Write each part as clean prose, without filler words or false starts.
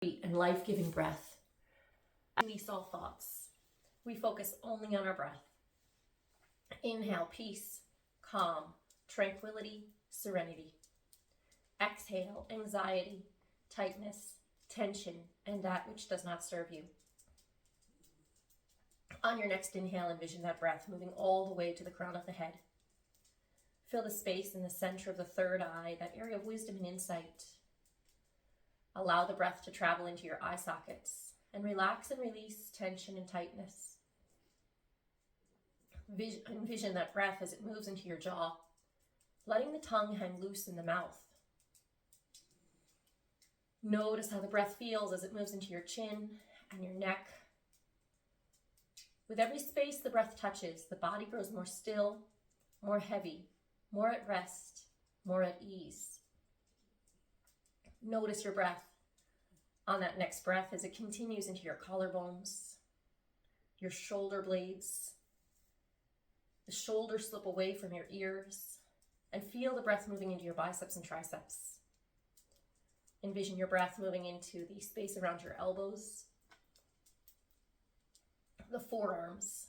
and life-giving breath. Release all thoughts. We focus only on our breath. Inhale, peace, calm, tranquility, serenity. Exhale, anxiety, tightness, tension, and that which does not serve you. On your next inhale, envision that breath moving all the way to the crown of the head. Fill the space in the center of the third eye, that area of wisdom and insight. Allow the breath to travel into your eye sockets and relax and release tension and tightness. Envision that breath as it moves into your jaw, letting the tongue hang loose in the mouth. Notice how the breath feels as it moves into your chin and your neck. With every space the breath touches, the body grows more still, more heavy, more at rest, more at ease. Notice your breath on that next breath as it continues into your collarbones, your shoulder blades. The shoulders slip away from your ears, and feel the breath moving into your biceps and triceps. Envision your breath moving into the space around your elbows, the forearms,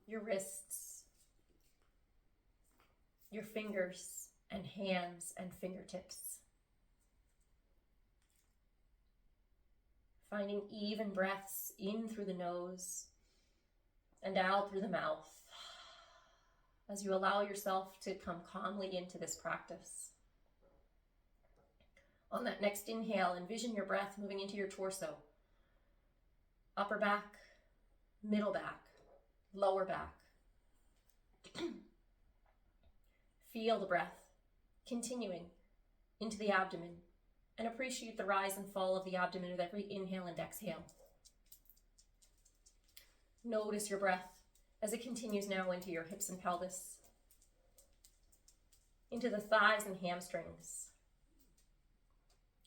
your wrists, your fingers and hands and fingertips. Finding even breaths in through the nose and out through the mouth as you allow yourself to come calmly into this practice. On that next inhale, envision your breath moving into your torso, upper back, middle back, lower back. Feel the breath continuing into the abdomen and appreciate the rise and fall of the abdomen with every inhale and exhale. Notice your breath as it continues now into your hips and pelvis, into the thighs and hamstrings.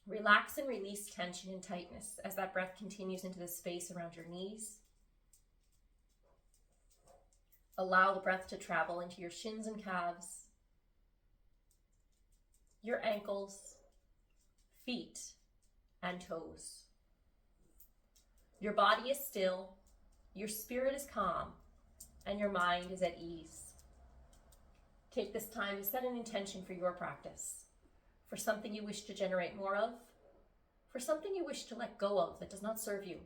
Relax and release tension and tightness as that breath continues into the space around your knees. Allow the breath to travel into your shins and calves, your ankles, feet, and toes. Your body is still, your spirit is calm, and your mind is at ease. Take this time to set an intention for your practice, for something you wish to generate more of, for something you wish to let go of that does not serve you,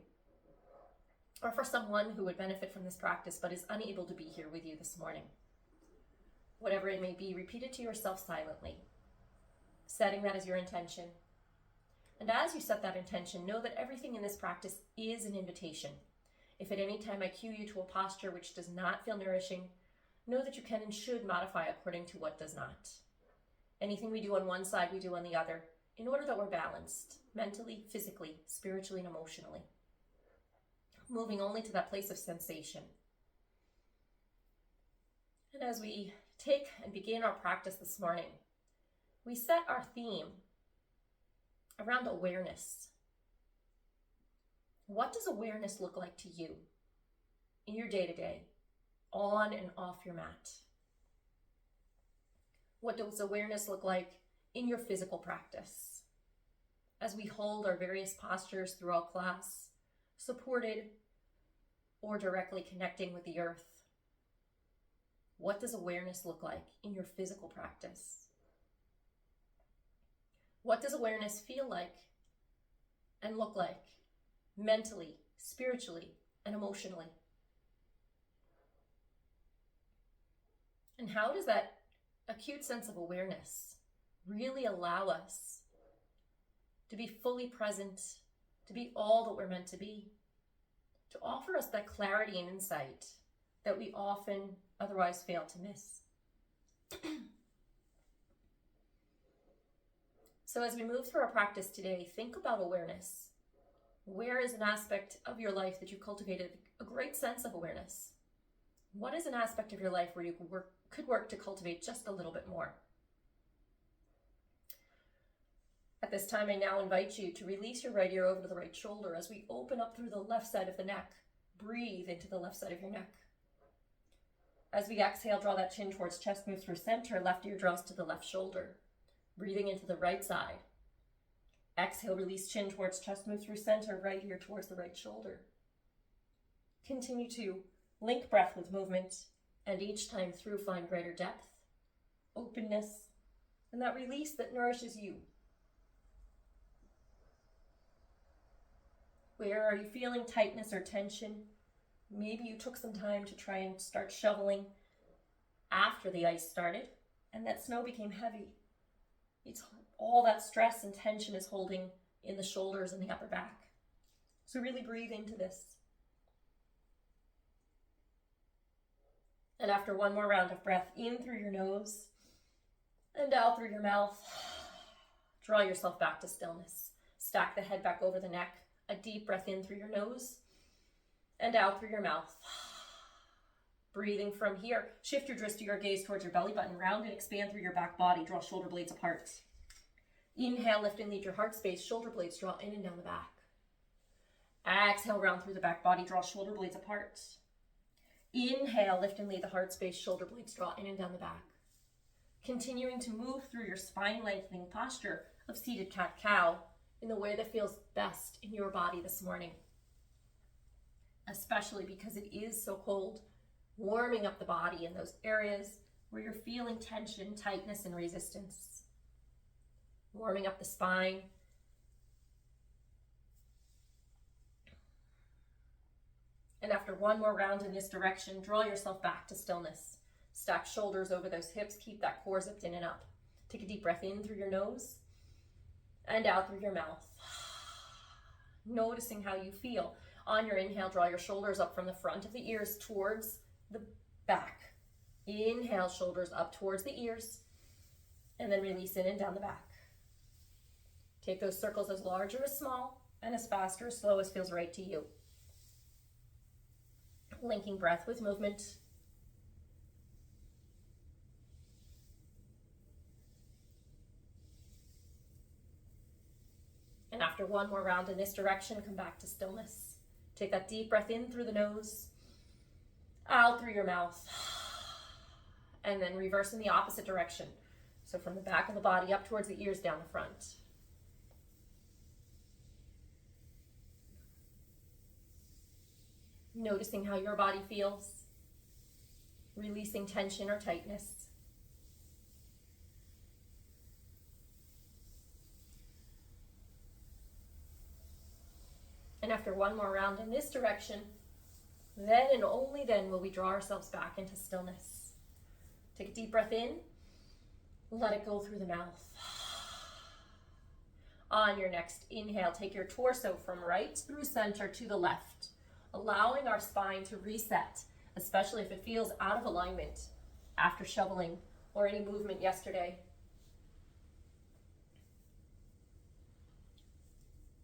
or for someone who would benefit from this practice but is unable to be here with you this morning. Whatever it may be, repeat it to yourself silently, setting that as your intention. And as you set that intention, know that everything in this practice is an invitation. If at any time I cue you to a posture which does not feel nourishing, know that you can and should modify according to what does not. Anything we do on one side, we do on the other, in order that we're balanced, mentally, physically, spiritually, and emotionally. Moving only to that place of sensation. And as we take and begin our practice this morning, we set our theme around awareness. What does awareness look like to you in your day-to-day, on and off your mat? What does awareness look like in your physical practice? As we hold our various postures throughout class, supported or directly connecting with the earth, what does awareness look like in your physical practice? What does awareness feel like and look like mentally, spiritually, and emotionally? And how does that acute sense of awareness really allow us to be fully present, to be all that we're meant to be, to offer us that clarity and insight that we often otherwise fail to miss? So as we move through our practice today, think about awareness. Where is an aspect of your life that you cultivated a great sense of awareness? What is an aspect of your life where you could work to cultivate just a little bit more? At this time, I now invite you to release your right ear over to the right shoulder as we open up through the left side of the neck. Breathe into the left side of your neck. As we exhale, draw that chin towards chest, move through center, left ear draws to the left shoulder. Breathing into the right side. Exhale, release chin towards chest, move through center, right ear towards the right shoulder. Continue to link breath with movement, and each time through find greater depth, openness, and that release that nourishes you. Where are you feeling tightness or tension? Maybe you took some time to try and start shoveling after the ice started, and that snow became heavy. It's all that stress and tension is holding in the shoulders and the upper back. So really breathe into this. And after one more round of breath in through your nose and out through your mouth, draw yourself back to stillness. Stack the head back over the neck. A deep breath in through your nose and out through your mouth. Breathing from here, shift your dristy or gaze towards your belly button. Round and expand through your back body. Draw shoulder blades apart. Inhale, lift and lead your heart space. Shoulder blades draw in and down the back. Exhale, round through the back body. Draw shoulder blades apart. Inhale, lift and lead the heart space. Shoulder blades draw in and down the back. Continuing to move through your spine lengthening posture of seated cat-cow in the way that feels best in your body this morning. Especially because it is so cold, warming up the body in those areas where you're feeling tension, tightness, and resistance. Warming up the spine. And after one more round in this direction, draw yourself back to stillness. Stack shoulders over those hips, keep that core zipped in and up. Take a deep breath in through your nose and out through your mouth. Noticing how you feel. On your inhale, draw your shoulders up from the front of the ears towards the back. Inhale, shoulders up towards the ears, and then release in and down the back. Take those circles as large or as small, and as fast or as slow as feels right to you. Linking breath with movement. And after one more round in this direction, come back to stillness. Take that deep breath in through the nose, out through your mouth, and then reverse in the opposite direction. So from the back of the body up towards the ears, down the front. Noticing how your body feels, releasing tension or tightness. And after one more round in this direction, then and only then will we draw ourselves back into stillness. Take a deep breath in, let it go through the mouth. On your next inhale, take your torso from right through center to the left, allowing our spine to reset, especially if it feels out of alignment after shoveling or any movement yesterday.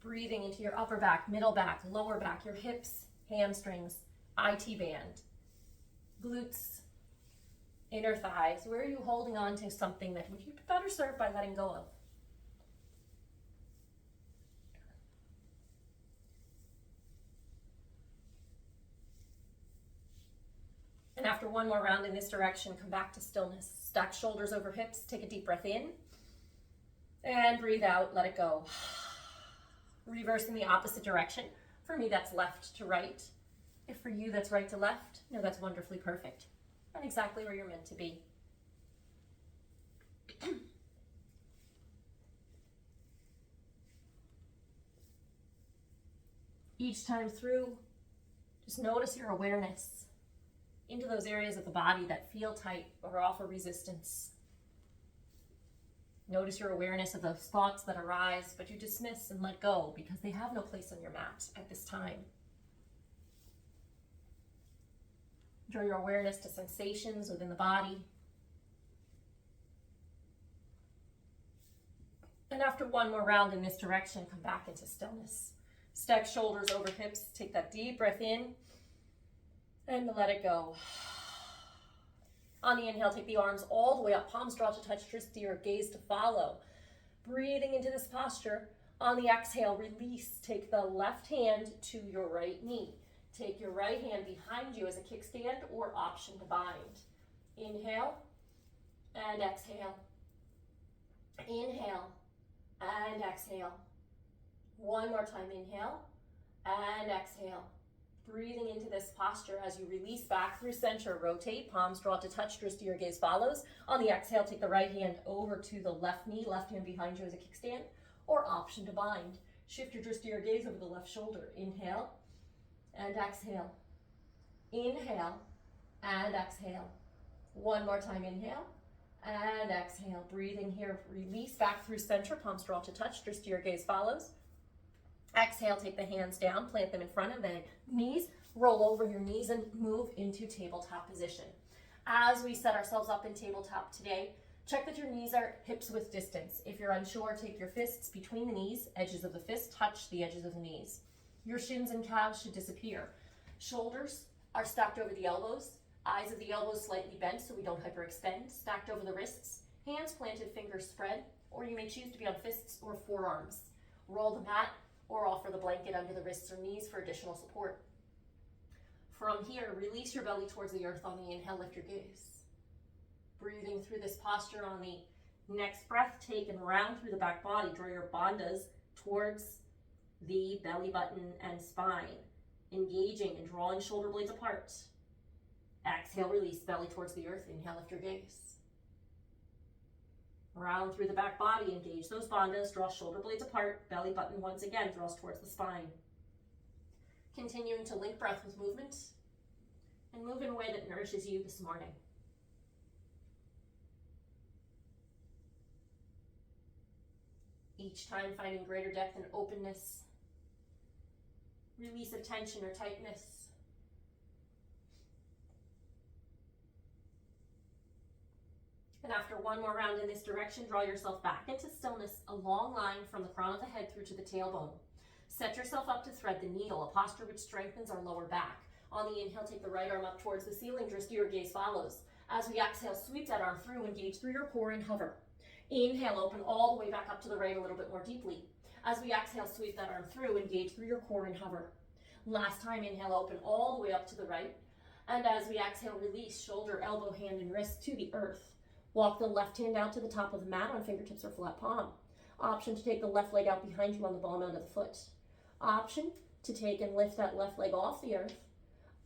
Breathing into your upper back, middle back, lower back, your hips, hamstrings, IT band, glutes, inner thighs. Where are you holding on to something that would you better serve by letting go of? And after one more round in this direction, come back to stillness. Stack shoulders over hips, take a deep breath in, and breathe out, let it go. Reverse in the opposite direction. For me, that's left to right. If for you, that's right to left, no, that's wonderfully perfect. And exactly where you're meant to be. Each time through, just notice your awareness into those areas of the body that feel tight or offer resistance. Notice your awareness of those thoughts that arise, but you dismiss and let go because they have no place on your mat at this time. Draw your awareness to sensations within the body. And after one more round in this direction, come back into stillness. Stack shoulders over hips, take that deep breath in, and let it go. On the inhale, take the arms all the way up, palms draw to touch, dristy or gaze to follow. Breathing into this posture. On the exhale, release. Take the left hand to your right knee. Take your right hand behind you as a kickstand or option to bind. Inhale and exhale. Inhale and exhale. One more time, inhale and exhale. Breathing into this posture as you release back through center. Rotate, palms draw to touch, wrist to your gaze follows. On the exhale, take the right hand over to the left knee, left hand behind you as a kickstand, or option to bind. Shift your wrist to your gaze over the left shoulder. Inhale and exhale. Inhale and exhale. One more time, inhale and exhale. Breathing here, release back through center, palms draw to touch, wrist to your gaze follows. Exhale, take the hands down, plant them in front of the knees, roll over your knees and move into tabletop position. As we set ourselves up in tabletop today, check that your knees are hips width distance. If you're unsure, take your fists between the knees, edges of the fist touch the edges of the knees. Your shins and calves should disappear. Shoulders are stacked over the elbows, eyes of the elbows slightly bent so we don't hyperextend, stacked over the wrists, hands planted, fingers spread, or you may choose to be on fists or forearms. Roll the mat or offer the blanket under the wrists or knees for additional support. From here, release your belly towards the earth on the inhale, lift your gaze. Breathing through this posture on the next breath, take and round through the back body. Draw your bandhas towards the belly button and spine, engaging and drawing shoulder blades apart. Exhale, release belly towards the earth. Inhale, lift your gaze. Round through the back body, engage those bandhas, draw shoulder blades apart, belly button once again draws towards the spine. Continuing to link breath with movement and move in a way that nourishes you this morning. Each time finding greater depth and openness, release of tension or tightness. And after one more round in this direction, draw yourself back into stillness, a long line from the crown of the head through to the tailbone. Set yourself up to thread the needle, a posture which strengthens our lower back. On the inhale, take the right arm up towards the ceiling, wrist to your gaze follows. As we exhale, sweep that arm through, engage through your core and hover. Inhale, open all the way back up to the right a little bit more deeply. As we exhale, sweep that arm through, engage through your core and hover. Last time, inhale, open all the way up to the right. And as we exhale, release, shoulder, elbow, hand, and wrist to the earth. Walk the left hand out to the top of the mat on fingertips or flat palm. Option to take the left leg out behind you on the ball mound of the foot. Option to take and lift that left leg off the earth.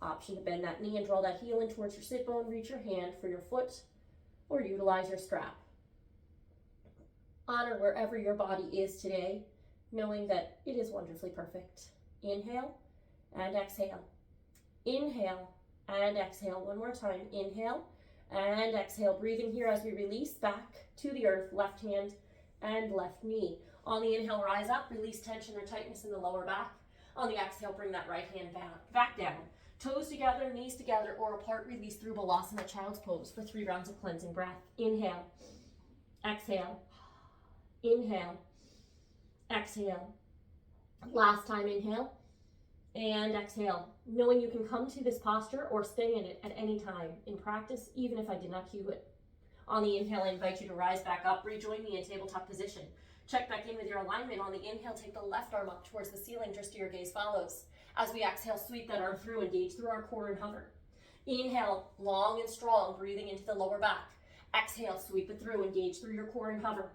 Option to bend that knee and draw that heel in towards your sit bone. Reach your hand for your foot or utilize your strap. Honor wherever your body is today, knowing that it is wonderfully perfect. Inhale and exhale. Inhale and exhale. One more time. Inhale and exhale. Breathing here as we release back to the earth, left hand and left knee. On the inhale, rise up, release tension or tightness in the lower back. On the exhale, bring that right hand back down. Toes together, knees together or apart, release through Vinyasa, child's pose for 3 rounds of cleansing breath. Inhale, exhale, inhale, exhale. Last time, inhale and exhale. Knowing you can come to this posture or stay in it at any time in practice, even if I did not cue it. On the inhale, I invite you to rise back up, rejoin me in tabletop position. Check back in with your alignment. On the inhale, take the left arm up towards the ceiling, wrist to your gaze follows. As we exhale, sweep that arm through, engage through our core and hover. Inhale, long and strong, breathing into the lower back. Exhale, sweep it through, engage through your core and hover.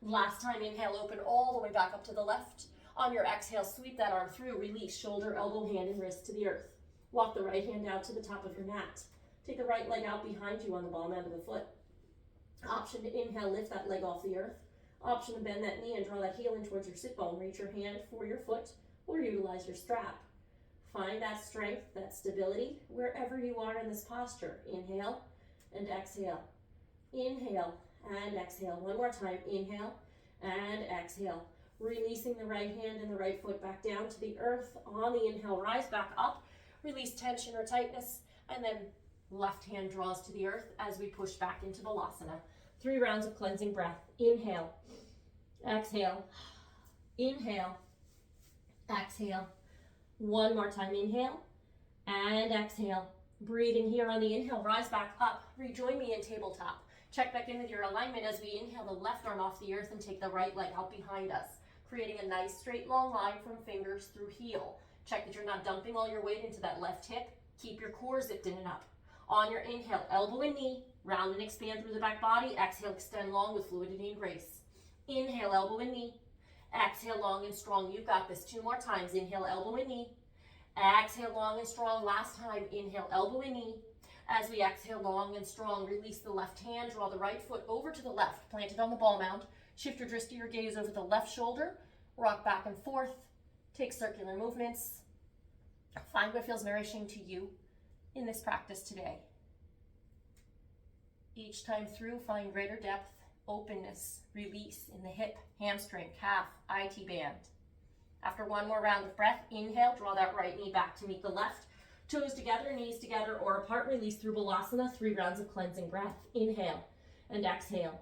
Last time, inhale, open all the way back up to the left. On your exhale, sweep that arm through, release, shoulder, elbow, hand, and wrist to the earth. Walk the right hand out to the top of your mat. Take the right leg out behind you on the ball mound of the foot. Option to inhale, lift that leg off the earth. Option to bend that knee and draw that heel in towards your sit bone. Reach your hand for your foot or utilize your strap. Find that strength, that stability, wherever you are in this posture. Inhale and exhale. Inhale and exhale. One more time. Inhale and exhale. Releasing the right hand and the right foot back down to the earth. On the inhale, rise back up. Release tension or tightness. And then left hand draws to the earth as we push back into Vinyasa. 3 rounds of cleansing breath. Inhale. Exhale. Inhale. Exhale. One more time. Inhale and exhale. Breathing here on the inhale, rise back up. Rejoin me in tabletop. Check back in with your alignment as we inhale the left arm off the earth and take the right leg out behind us, creating a nice straight long line from fingers through heel. Check that you're not dumping all your weight into that left hip. Keep your core zipped in and up. On your inhale, elbow and knee, round and expand through the back body. Exhale, extend long with fluidity and grace. Inhale, elbow and knee. Exhale long and strong. You've got this. 2 more times. Inhale, elbow and knee. Exhale long and strong. Last time. Inhale, elbow and knee. As we exhale long and strong, release the left hand. Draw the right foot over to the left. Plant it on the ball mound. Shift your dristy or gaze over the left shoulder. Rock back and forth. Take circular movements. Find what feels nourishing to you in this practice today. Each time through, find greater depth, openness, release in the hip, hamstring, calf, IT band. After 1 more round of breath, inhale, draw that right knee back to meet the left. Toes together, knees together or apart. Release through Balasana. 3 rounds of cleansing breath. Inhale and exhale.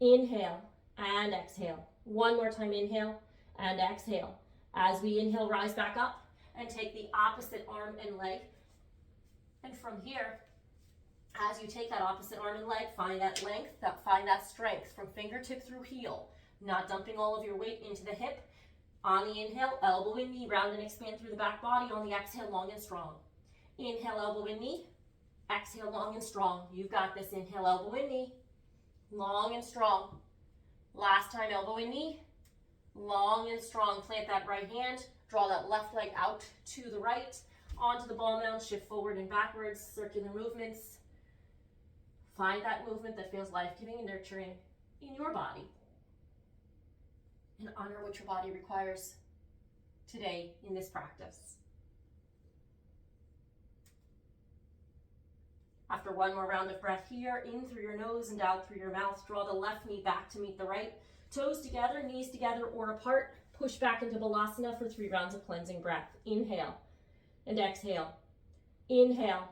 Inhale and exhale. 1 more time. Inhale and exhale. As we inhale, rise back up and take the opposite arm and leg. And from here, as you take that opposite arm and leg, find that length, find that strength from fingertip through heel. Not dumping all of your weight into the hip. On the inhale, elbow and knee, round and expand through the back body. On the exhale, long and strong. Inhale, elbow and knee. Exhale, long and strong. You've got this. Inhale, elbow and knee. Long and strong. Last time, elbow and knee. Long and strong. Plant that right hand. Draw that left leg out to the right. Onto the ball mound. Shift forward and backwards. Circular movements. Find that movement that feels life-giving and nurturing in your body. And honor what your body requires today in this practice. After 1 more round of breath here, in through your nose and out through your mouth. Draw the left knee back to meet the right. Toes together, knees together or apart. Push back into Balasana for 3 rounds of cleansing breath. Inhale and exhale. Inhale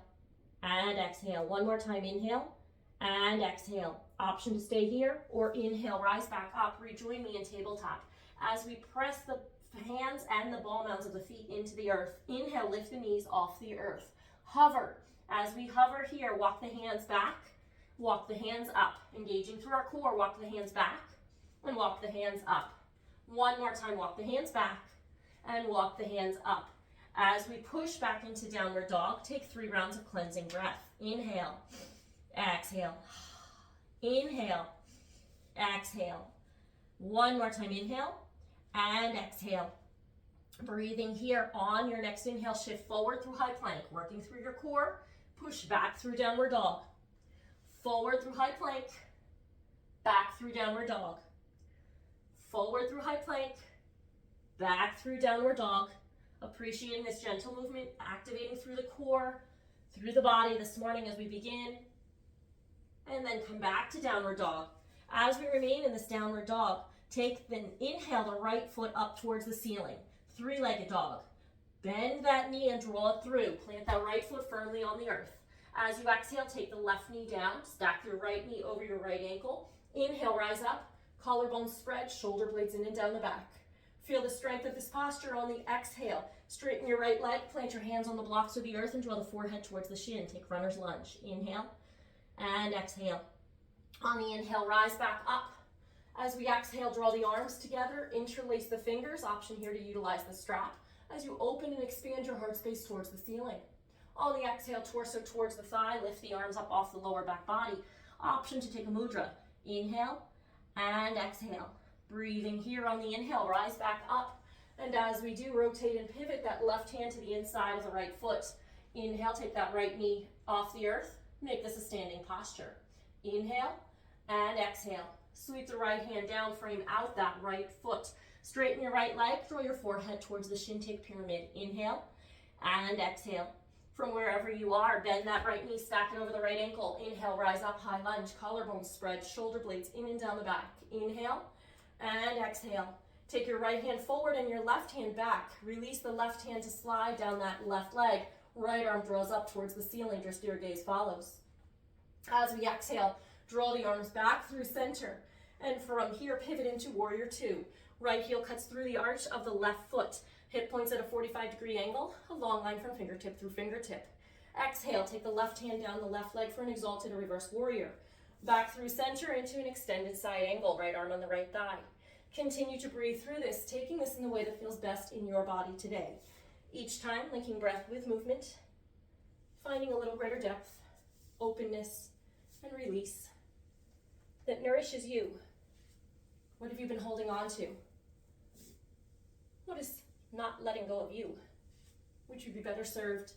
and exhale. 1 more time. Inhale and exhale. Option to stay here or inhale, rise back up. Rejoin me in tabletop. As we press the hands and the ball mounds of the feet into the earth. Inhale, lift the knees off the earth. Hover. As we hover here, walk the hands back, walk the hands up. Engaging through our core, walk the hands back and walk the hands up. 1 more time, walk the hands back and walk the hands up. As we push back into downward dog, take 3 rounds of cleansing breath. Inhale, exhale, inhale, exhale. 1 more time, inhale and exhale. Breathing here on your next inhale, shift forward through high plank, working through your core. Push back through downward dog. Forward through high plank. Back through downward dog. Forward through high plank. Back through downward dog. Appreciating this gentle movement, activating through the core, through the body this morning as we begin. And then come back to downward dog. As we remain in this downward dog, inhale the right foot up towards the ceiling. 3-legged dog. Bend that knee and draw it through. Plant that right foot firmly on the earth. As you exhale, take the left knee down. Stack your right knee over your right ankle. Inhale, rise up. Collarbone spread, shoulder blades in and down the back. Feel the strength of this posture on the exhale. Straighten your right leg. Plant your hands on the blocks of the earth and draw the forehead towards the shin. Take runner's lunge. Inhale and exhale. On the inhale, rise back up. As we exhale, draw the arms together. Interlace the fingers. Option here to utilize the strap. As you open and expand your heart space towards the ceiling. On the exhale, torso towards the thigh, lift the arms up off the lower back body. Option to take a mudra. Inhale and exhale. Breathing here on the inhale, rise back up. And as we do, rotate and pivot that left hand to the inside of the right foot. Inhale, take that right knee off the earth. Make this a standing posture. Inhale and exhale. Sweep the right hand down, frame out that right foot. Straighten your right leg, draw your forehead towards the shin, take pyramid. Inhale and exhale. From wherever you are, bend that right knee, stack it over the right ankle. Inhale, rise up, high lunge, collarbone spread, shoulder blades in and down the back. Inhale and exhale. Take your right hand forward and your left hand back. Release the left hand to slide down that left leg. Right arm draws up towards the ceiling, dristy or gaze follows. As we exhale, draw the arms back through center. And from here, pivot into warrior 2. Right heel cuts through the arch of the left foot. Hip points at a 45-degree angle, a long line from fingertip through fingertip. Exhale, take the left hand down the left leg for an exalted or reverse warrior. Back through center into an extended side angle, right arm on the right thigh. Continue to breathe through this, taking this in the way that feels best in your body today. Each time, linking breath with movement, finding a little greater depth, openness, and release that nourishes you. What have you been holding on to? What is not letting go of you, which would be better served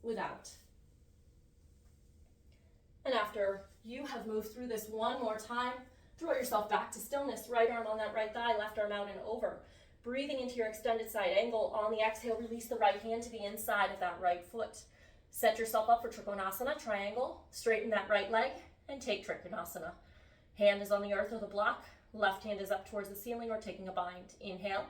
without. And after you have moved through this one more time, draw yourself back to stillness. Right arm on that right thigh, left arm out and over. Breathing into your extended side angle. On the exhale, release the right hand to the inside of that right foot. Set yourself up for Trikonasana, triangle. Straighten that right leg and take Trikonasana. Hand is on the earth or the block. Left hand is up towards the ceiling or taking a bind. Inhale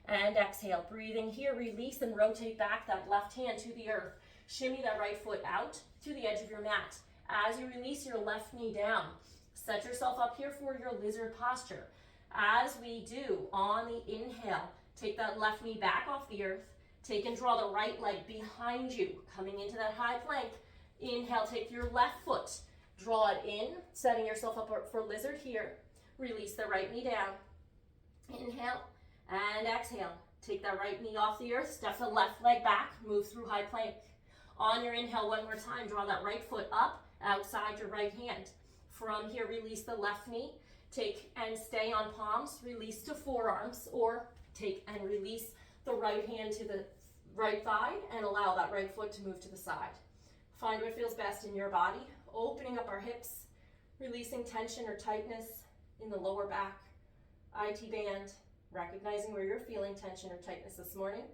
and exhale. Breathing here, release and rotate back that left hand to the earth. Shimmy that right foot out to the edge of your mat. As you release your left knee down, set yourself up here for your lizard posture. As we do, on the inhale, take that left knee back off the earth. Take and draw the right leg behind you, coming into that high plank. Inhale, take your left foot, draw it in, setting yourself up for lizard here. Release the right knee down. Inhale and exhale. Take that right knee off the earth, step the left leg back, move through high plank. On your inhale, one more time, draw that right foot up, outside your right hand. From here, release the left knee. Take and stay on palms, release to forearms, or take and release the right hand to the right thigh and allow that right foot to move to the side. Find what feels best in your body, opening up our hips, releasing tension or tightness in the lower back, IT band, recognizing where you're feeling tension or tightness this morning.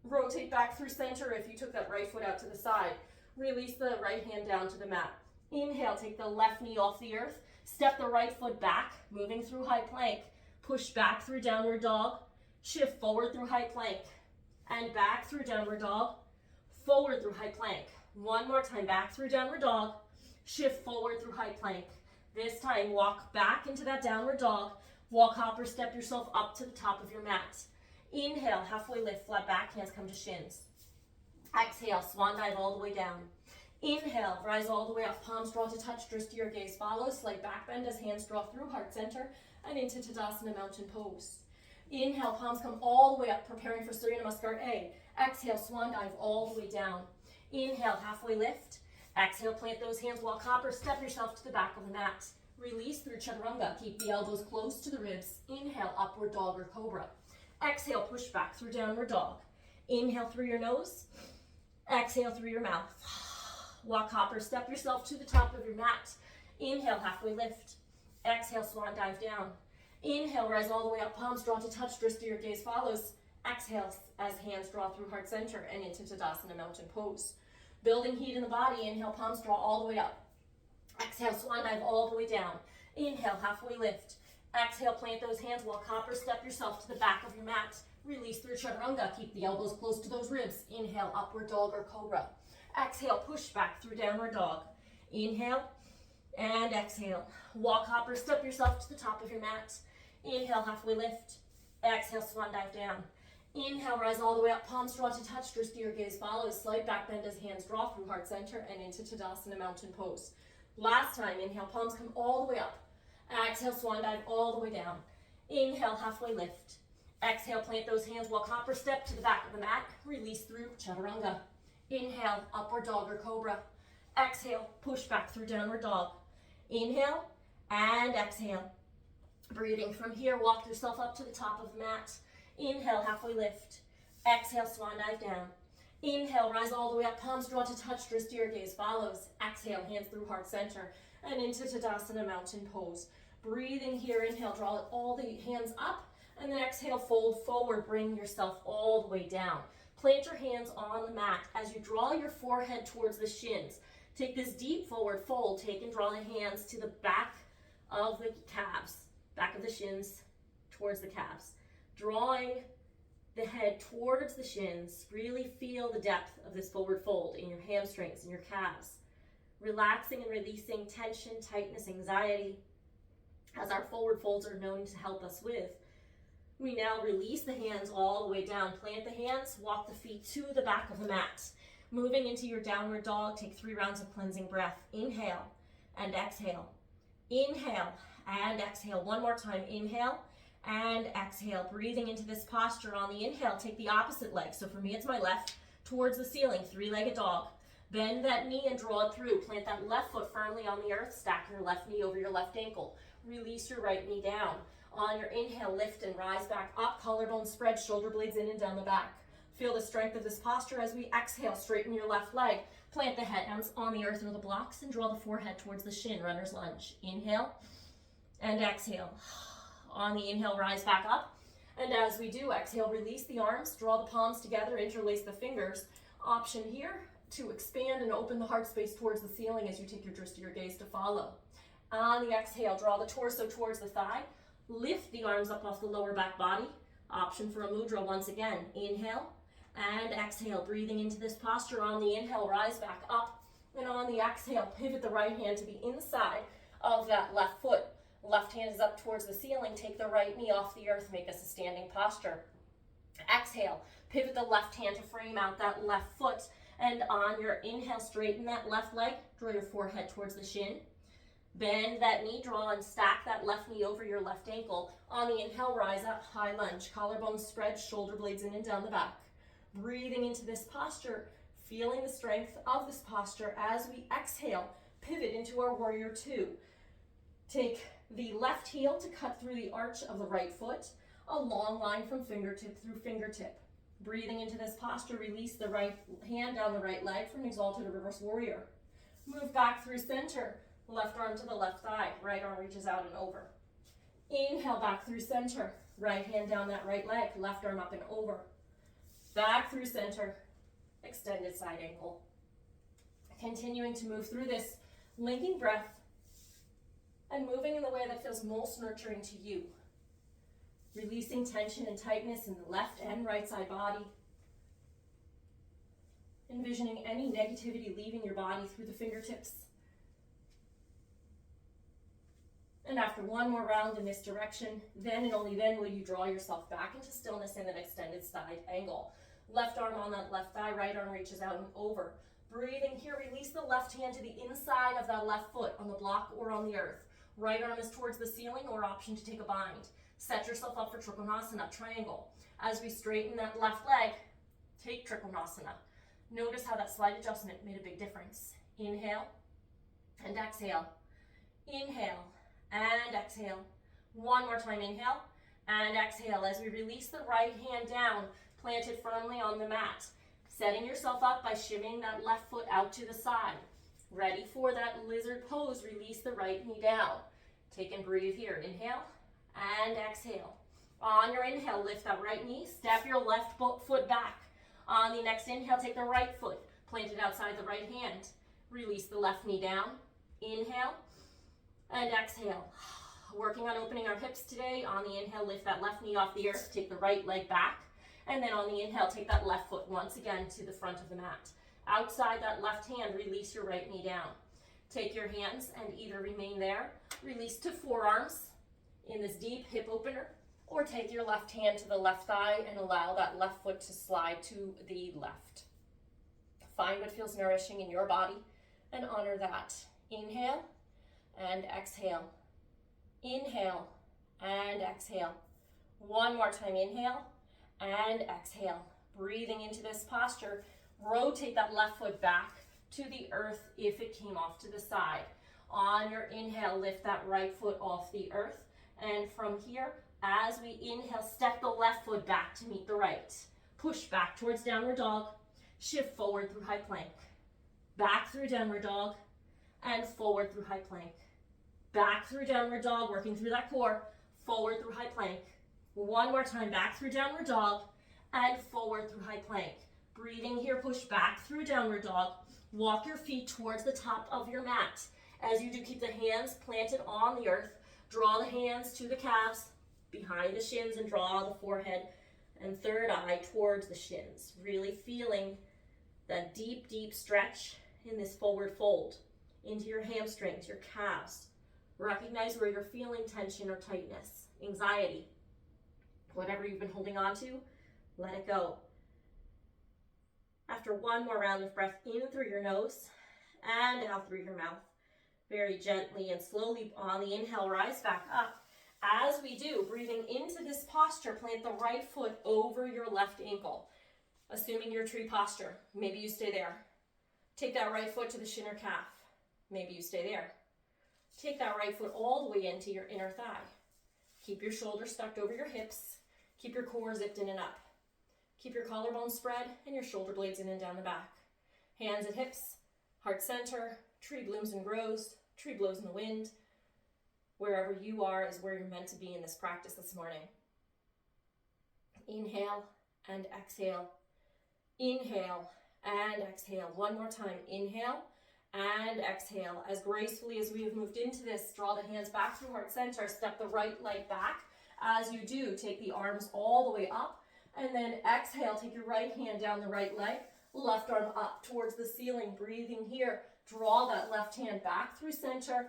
Rotate back through center if you took that right foot out to the side. Release the right hand down to the mat. Inhale, take the left knee off the earth. Step the right foot back, moving through high plank. Push back through downward dog. Shift forward through high plank. And back through downward dog. Forward through high plank. One more time, back through downward dog. Shift forward through high plank. This time, walk back into that downward dog. Walk hopper, step yourself up to the top of your mat. Inhale, halfway lift, flat back, hands come to shins. Exhale, swan dive all the way down. Inhale, rise all the way up, palms draw to touch, drishti gaze follows, slight back bend as hands draw through heart center and into Tadasana mountain pose. Inhale, palms come all the way up, preparing for Surya Namaskar A. Exhale, swan dive all the way down. Inhale, halfway lift. Exhale, plant those hands, walk hopper, step yourself to the back of the mat. Release through Chaturanga, keep the elbows close to the ribs. Inhale, upward dog or cobra. Exhale, push back through downward dog. Inhale through your nose. Exhale through your mouth. Walk hopper, step yourself to the top of your mat. Inhale, halfway lift. Exhale, swan dive down. Inhale, rise all the way up, palms draw to touch, drishti gaze follows. Exhale as hands draw through heart center and into Tadasana mountain pose. Building heat in the body, inhale, palms draw all the way up. Exhale, swan dive all the way down. Inhale, halfway lift. Exhale, plant those hands, walk hopper, step yourself to the back of your mat. Release through Chaturanga, keep the elbows close to those ribs. Inhale, upward dog or cobra. Exhale, push back through downward dog. Inhale and exhale. Walk hopper, step yourself to the top of your mat. Inhale, halfway lift. Exhale, swan dive down. Inhale, rise all the way up, palms draw to touch, drishti gaze follows, slight back bend as hands draw through heart center and into Tadasana mountain pose. Last time, inhale, palms come all the way up. Exhale, swan dive all the way down. Inhale, halfway lift. Exhale, plant those hands, walk hopper, step to the back of the mat. Release through Chaturanga. Inhale, upward dog or cobra. Exhale, push back through downward dog. Inhale and exhale. Breathing from here, walk yourself up to the top of the mat. Inhale, halfway lift. Exhale, swan dive down. Inhale, rise all the way up, palms draw to touch, drishti gaze follows. Exhale, hands through heart center and into Tadasana mountain pose. Breathing here, inhale, draw all the hands up, and then exhale, fold forward, bring yourself all the way down. Plant your hands on the mat as you draw your forehead towards the shins. Take this deep forward fold, take and draw the hands to the back of the calves, back of the shins towards the calves. Drawing the head towards the shins, really feel the depth of this forward fold in your hamstrings and your calves. Relaxing and releasing tension, tightness, anxiety, as our forward folds are known to help us with. We now release the hands all the way down. Plant the hands, walk the feet to the back of the mat. Moving into your downward dog, take 3 rounds of cleansing breath. Inhale and exhale. Inhale and exhale. One more time. Inhale and exhale. Breathing into this posture. On the inhale, take the opposite leg. So for me, it's my left towards the ceiling, 3-legged dog. Bend that knee and draw it through. Plant that left foot firmly on the earth. Stack your left knee over your left ankle. Release your right knee down. On your inhale, lift and rise back up. Collarbone spread, shoulder blades in and down the back. Feel the strength of this posture as we exhale. Straighten your left leg. Plant the hands on the earth or the blocks and draw the forehead towards the shin. Runner's lunge. Inhale and exhale. On the inhale, rise back up. And as we do, exhale, release the arms. Draw the palms together. Interlace the fingers. Option here to expand and open the heart space towards the ceiling as you take your dristy or gaze to follow. On the exhale, draw the torso towards the thigh. Lift the arms up off the lower back body. Option for a mudra once again. Inhale and exhale. Breathing into this posture. On the inhale, rise back up. And on the exhale, pivot the right hand to the inside of that left foot. Left hand is up towards the ceiling. Take the right knee off the earth. Make us a standing posture. Exhale. Pivot the left hand to frame out that left foot. And on your inhale, straighten that left leg. Draw your forehead towards the shin. Bend that knee, draw and stack that left knee over your left ankle. On the inhale, rise up, high lunge. Collarbone spread, shoulder blades in and down the back. Breathing into this posture, feeling the strength of this posture as we exhale, pivot into our warrior two. Take the left heel to cut through the arch of the right foot, a long line from fingertip through fingertip. Breathing into this posture, release the right hand down the right leg from exalted to reverse warrior. Move back through center. Left arm to the left thigh, right arm reaches out and over. Inhale back through center, right hand down that right leg, left arm up and over. Back through center, extended side ankle. Continuing to move through this, linking breath and moving in the way that feels most nurturing to you. Releasing tension and tightness in the left and right side body. Envisioning any negativity leaving your body through the fingertips. And after one more round in this direction, then and only then will you draw yourself back into stillness in an extended side angle. Left arm on that left thigh, right arm reaches out and over. Breathing here, release the left hand to the inside of that left foot on the block or on the earth. Right arm is towards the ceiling or option to take a bind. Set yourself up for Trikonasana, triangle. As we straighten that left leg, take Trikonasana. Notice how that slight adjustment made a big difference. Inhale and exhale. Inhale and exhale. One more time, inhale and exhale. As we release the right hand down, plant it firmly on the mat. Setting yourself up by shimmying that left foot out to the side. Ready for that lizard pose, release the right knee down. Take and breathe here. Inhale and exhale. On your inhale, lift that right knee, step your left foot back. On the next inhale, take the right foot, plant it outside the right hand. Release the left knee down. Inhale and exhale. Working on opening our hips today. On the inhale, lift that left knee off the earth, take the right leg back. And then on the inhale, take that left foot once again to the front of the mat. Outside that left hand, release your right knee down. Take your hands and either remain there, release to forearms in this deep hip opener, or take your left hand to the left thigh and allow that left foot to slide to the left. Find what feels nourishing in your body and honor that. Inhale and exhale. Inhale and exhale. One more time, inhale and exhale. Breathing into this posture, rotate that left foot back to the earth if it came off to the side. On your inhale, lift that right foot off the earth. And from here, as we inhale, step the left foot back to meet the right. Push back towards downward dog. Shift forward through high plank. Back through downward dog. And forward through high plank. Back through downward dog, working through that core. Forward through high plank. One more time, back through downward dog. And forward through high plank. Breathing here, push back through downward dog. Walk your feet towards the top of your mat. As you do, keep the hands planted on the earth. Draw the hands to the calves, behind the shins, and draw the forehead and third eye towards the shins. Really feeling that deep, deep stretch in this forward fold into your hamstrings, your calves. Recognize where you're feeling tension or tightness, anxiety. Whatever you've been holding on to, let it go. After one more round of breath in through your nose and out through your mouth, very gently and slowly on the inhale, rise back up. As we do, breathing into this posture, plant the right foot over your left ankle, assuming your tree posture. Maybe you stay there. Take that right foot to the shin or calf. Maybe you stay there. Take that right foot all the way into your inner thigh. Keep your shoulders stuck over your hips. Keep your core zipped in and up. Keep your collarbone spread and your shoulder blades in and down the back. Hands at hips, heart center, tree blooms and grows, tree blows in the wind. Wherever you are is where you're meant to be in this practice this morning. Inhale and exhale. Inhale and exhale. One more time. Inhale and exhale. As gracefully as we have moved into this, draw the hands back through heart center. Step the right leg back. As you do, take the arms all the way up. And then exhale, take your right hand down the right leg. Left arm up towards the ceiling. Breathing here. Draw that left hand back through center.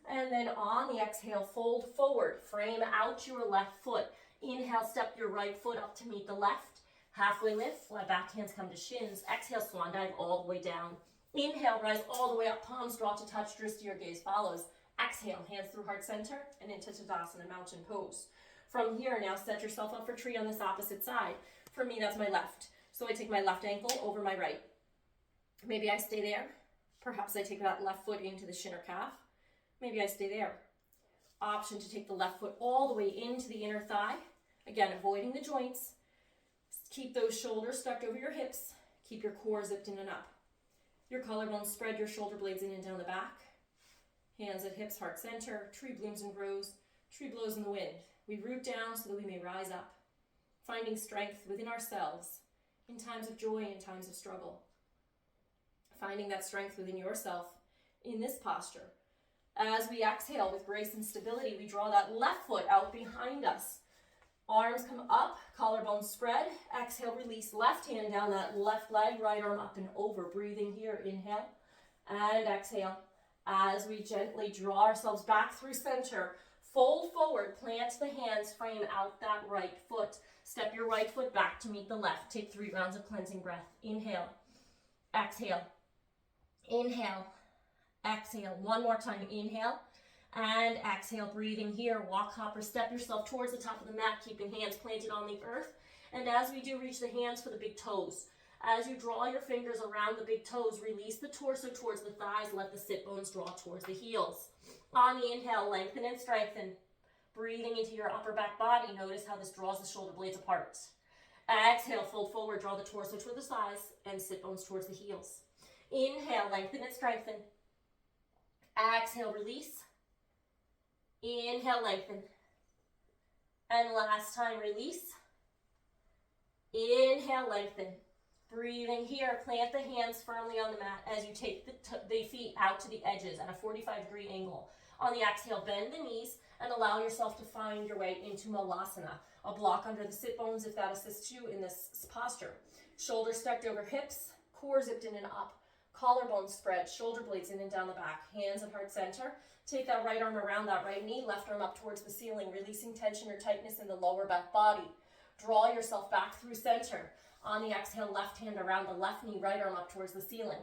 And then on the exhale, fold forward. Frame out your left foot. Inhale, step your right foot up to meet the left. Halfway lift, let back hands come to shins. Exhale, swan dive all the way down. Inhale, rise all the way up, palms draw to touch, wrist to your gaze follows. Exhale, hands through heart center and into Tadasana, mountain pose. From here, now set yourself up for tree on this opposite side. For me, that's my left. So I take my left ankle over my right. Maybe I stay there. Perhaps I take that left foot into the shin or calf. Maybe I stay there. Option to take the left foot all the way into the inner thigh. Again, avoiding the joints. Keep those shoulders stuck over your hips. Keep your core zipped in and up. Your collarbones spread, your shoulder blades in and down the back. Hands at hips, heart center. Tree blooms and grows. Tree blows in the wind. We root down so that we may rise up. Finding strength within ourselves in times of joy and times of struggle. Finding that strength within yourself in this posture. As we exhale with grace and stability, we draw that left foot out behind us. Arms come up, collarbone spread. Exhale, release left hand down that left leg, right arm up and over. Breathing here, inhale and exhale. As we gently draw ourselves back through center, fold forward, plant the hands, frame out that right foot. Step your right foot back to meet the left. Take 3 rounds of cleansing breath. Inhale, exhale, inhale, exhale. One more time, inhale and exhale. Breathing here, walk, hop, or step yourself towards the top of the mat, keeping hands planted on the earth. And as we do, reach the hands for the big toes. As you draw your fingers around the big toes, release the torso towards the thighs, let the sit bones draw towards the heels. On the inhale, lengthen and strengthen. Breathing into your upper back body, notice how this draws the shoulder blades apart. Exhale, fold forward, draw the torso toward the thighs and sit bones towards the heels. Inhale, lengthen and strengthen. Exhale, release. Inhale, lengthen. And last time, release. Inhale, lengthen. Breathing here, plant the hands firmly on the mat as you take the feet out to the edges at a 45-degree angle. On the exhale, bend the knees and allow yourself to find your way into Malasana. A block under the sit bones if that assists you in this posture. Shoulders stacked over hips, core zipped in and up. Collarbone spread, shoulder blades in and down the back. Hands at heart center. Take that right arm around that right knee, left arm up towards the ceiling, releasing tension or tightness in the lower back body. Draw yourself back through center. On the exhale, left hand around the left knee, right arm up towards the ceiling.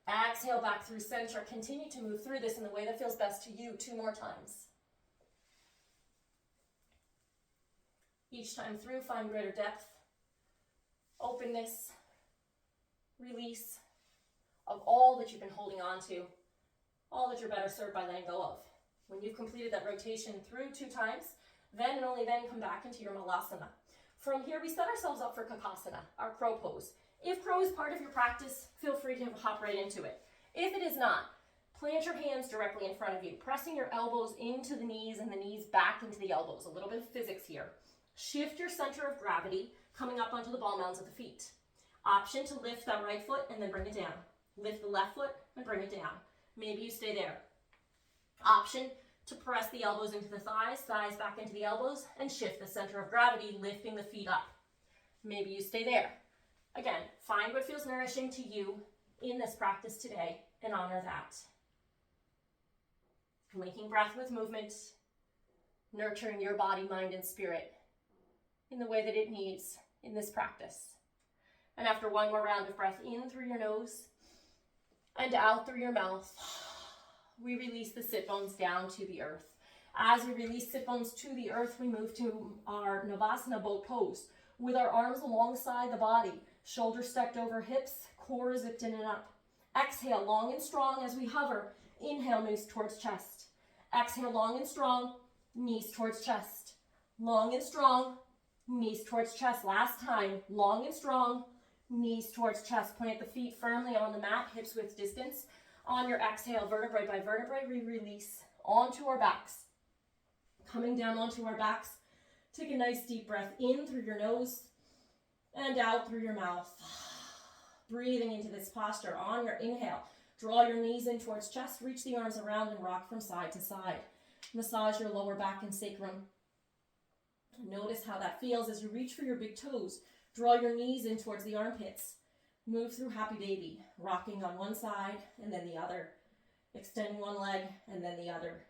Exhale back through center. Continue to move through this in the way that feels best to you. 2 more times. Each time through, find greater depth, openness, release of all that you've been holding on to, all that you're better served by letting go of. When you've completed that rotation through 2 times, then and only then come back into your Malasana. From here, we set ourselves up for Kakasana, our crow pose. If crow is part of your practice, feel free to hop right into it. If it is not, plant your hands directly in front of you, pressing your elbows into the knees and the knees back into the elbows. A little bit of physics here. Shift your center of gravity, coming up onto the ball mounds of the feet. Option to lift that right foot and then bring it down. Lift the left foot and bring it down. Maybe you stay there. Option to press the elbows into the thighs, thighs back into the elbows, and shift the center of gravity, lifting the feet up. Maybe you stay there. Again, find what feels nourishing to you in this practice today and honor that. Linking breath with movement, nurturing your body, mind, and spirit in the way that it needs in this practice. And after 1 more round of breath in through your nose and out through your mouth, we release the sit bones down to the earth. As we release sit bones to the earth, we move to our Navasana boat pose with our arms alongside the body, shoulders stacked over hips, core zipped in and up. Exhale, long and strong as we hover. Inhale, knees towards chest. Exhale, long and strong, knees towards chest. Long and strong. Knees towards chest. Last time. Long and strong. Knees towards chest. Plant the feet firmly on the mat, hips width distance. On your exhale, vertebrae by vertebrae, we release onto our backs. Coming down onto our backs, take a nice deep breath in through your nose and out through your mouth. Breathing into this posture. On your inhale, draw your knees in towards chest, reach the arms around and rock from side to side. Massage your lower back and sacrum. Notice how that feels as you reach for your big toes. Draw your knees in towards the armpits. Move through happy baby, rocking on one side and then the other. Extending one leg and then the other.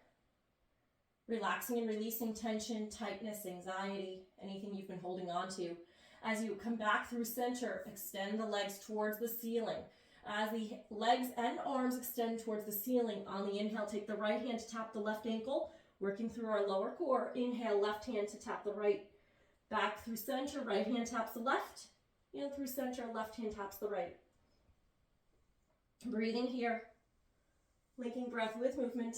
Relaxing and releasing tension, tightness, anxiety, anything you've been holding on to. As you come back through center, extend the legs towards the ceiling. As the legs and arms extend towards the ceiling, on the inhale, take the right hand to tap the left ankle, working through our lower core. Inhale, left hand to tap the right. Back through center, right hand taps the left. In through center, left hand taps the right. Breathing here, linking breath with movement.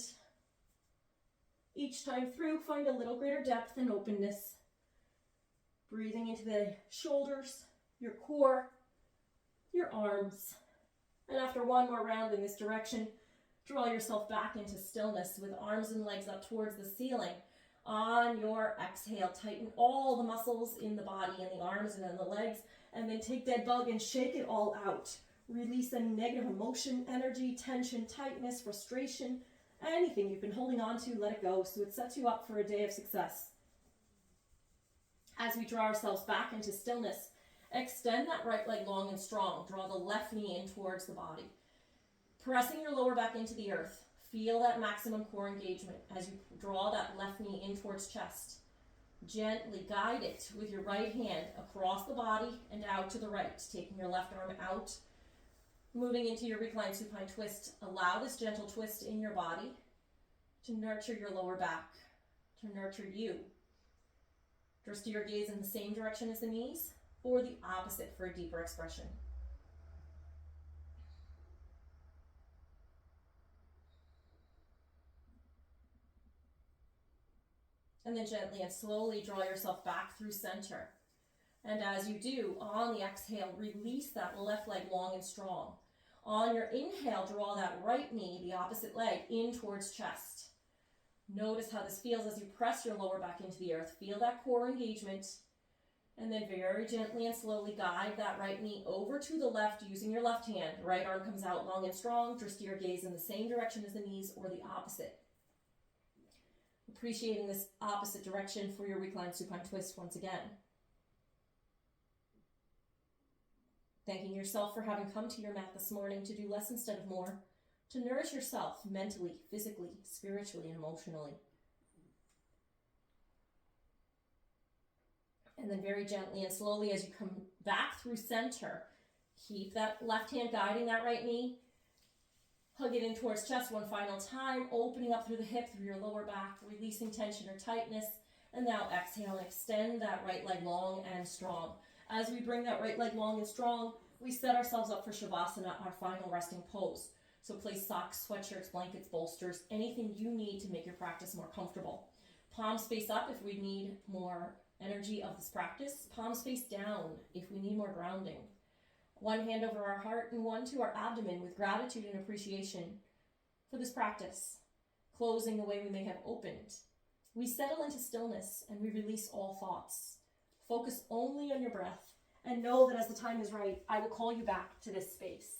Each time through, find a little greater depth and openness. Breathing into the shoulders, your core, your arms. And after one more round in this direction, draw yourself back into stillness with arms and legs up towards the ceiling. On your exhale, tighten all the muscles in the body and the arms and in the legs, and then take that bug and shake it all out. Release any negative emotion, energy, tension, tightness, frustration, anything you've been holding on to, let it go, so it sets you up for a day of success. As we draw ourselves back into stillness, extend that right leg long and strong. Draw the left knee in towards the body. Pressing your lower back into the earth. Feel that maximum core engagement as you draw that left knee in towards chest. Gently guide it with your right hand across the body and out to the right, taking your left arm out. Moving into your reclined supine twist. Allow this gentle twist in your body to nurture your lower back, to nurture you. Just steer your gaze in the same direction as the knees or the opposite for a deeper expression. And then gently and slowly draw yourself back through center. And as you do, on the exhale, release that left leg long and strong. On your inhale, draw that right knee, the opposite leg, in towards chest. Notice how this feels as you press your lower back into the earth. Feel that core engagement. And then very gently and slowly guide that right knee over to the left using your left hand. Right arm comes out long and strong. Just steer your gaze in the same direction as the knees or the opposite. Appreciating this opposite direction for your reclined supine twist once again. Thanking yourself for having come to your mat this morning to do less instead of more, to nourish yourself mentally, physically, spiritually, and emotionally. And then very gently and slowly as you come back through center, keep that left hand guiding that right knee. Hug it in towards chest one final time, opening up through the hip, through your lower back, releasing tension or tightness. And now exhale and extend that right leg long and strong. As we bring that right leg long and strong, we set ourselves up for Shavasana, our final resting pose. So place socks, sweatshirts, blankets, bolsters, anything you need to make your practice more comfortable. Palms face up if we need more energy of this practice. Palms face down if we need more grounding. One hand over our heart and one to our abdomen with gratitude and appreciation for this practice. Closing the way we may have opened. We settle into stillness and we release all thoughts. Focus only on your breath and know that as the time is right, I will call you back to this space.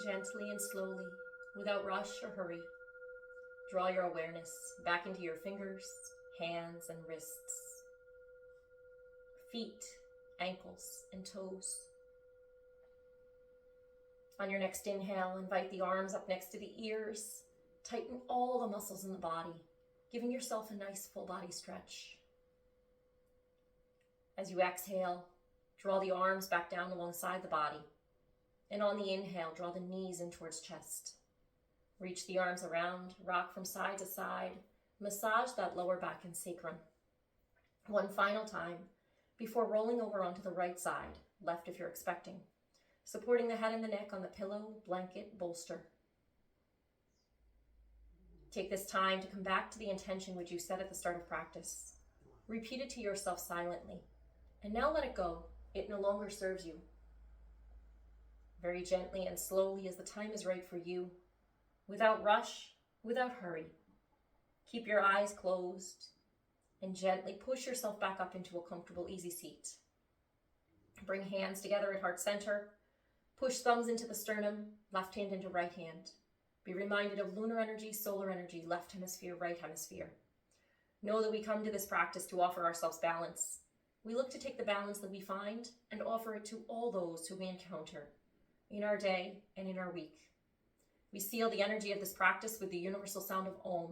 Gently and slowly, without rush or hurry, draw your awareness back into your fingers, hands, and wrists, feet, ankles, and toes. On your next inhale, invite the arms up next to the ears. Tighten all the muscles in the body, giving yourself a nice full body stretch. As you exhale, draw the arms back down alongside the body. And on the inhale, draw the knees in towards chest. Reach the arms around, rock from side to side, massage that lower back and sacrum. One final time before rolling over onto the right side, left if you're expecting, supporting the head and the neck on the pillow, blanket, bolster. Take this time to come back to the intention which you set at the start of practice. Repeat it to yourself silently, and now let it go. It no longer serves you. Very gently and slowly as the time is right for you, without rush, without hurry. Keep your eyes closed and gently push yourself back up into a comfortable, easy seat. Bring hands together at heart center. Push thumbs into the sternum, left hand into right hand. Be reminded of lunar energy, solar energy, left hemisphere, right hemisphere. Know that we come to this practice to offer ourselves balance. We look to take the balance that we find and offer it to all those who we encounter in our day and in our week. We seal the energy of this practice with the universal sound of Om.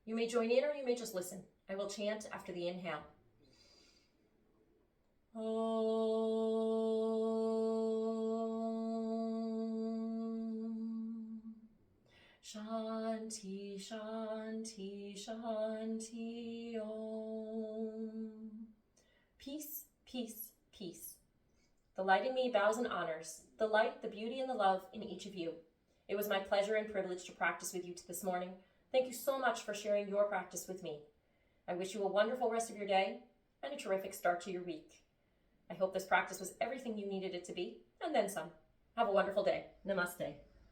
You may join in or you may just listen. I will chant after the inhale. Om. Shanti, Shanti, Shanti, Om. Peace, peace, peace. The light in me bows and honors the light, the beauty, and the love in each of you. It was my pleasure and privilege to practice with you this morning. Thank you so much for sharing your practice with me. I wish you a wonderful rest of your day and a terrific start to your week. I hope this practice was everything you needed it to be, and then some. Have a wonderful day. Namaste.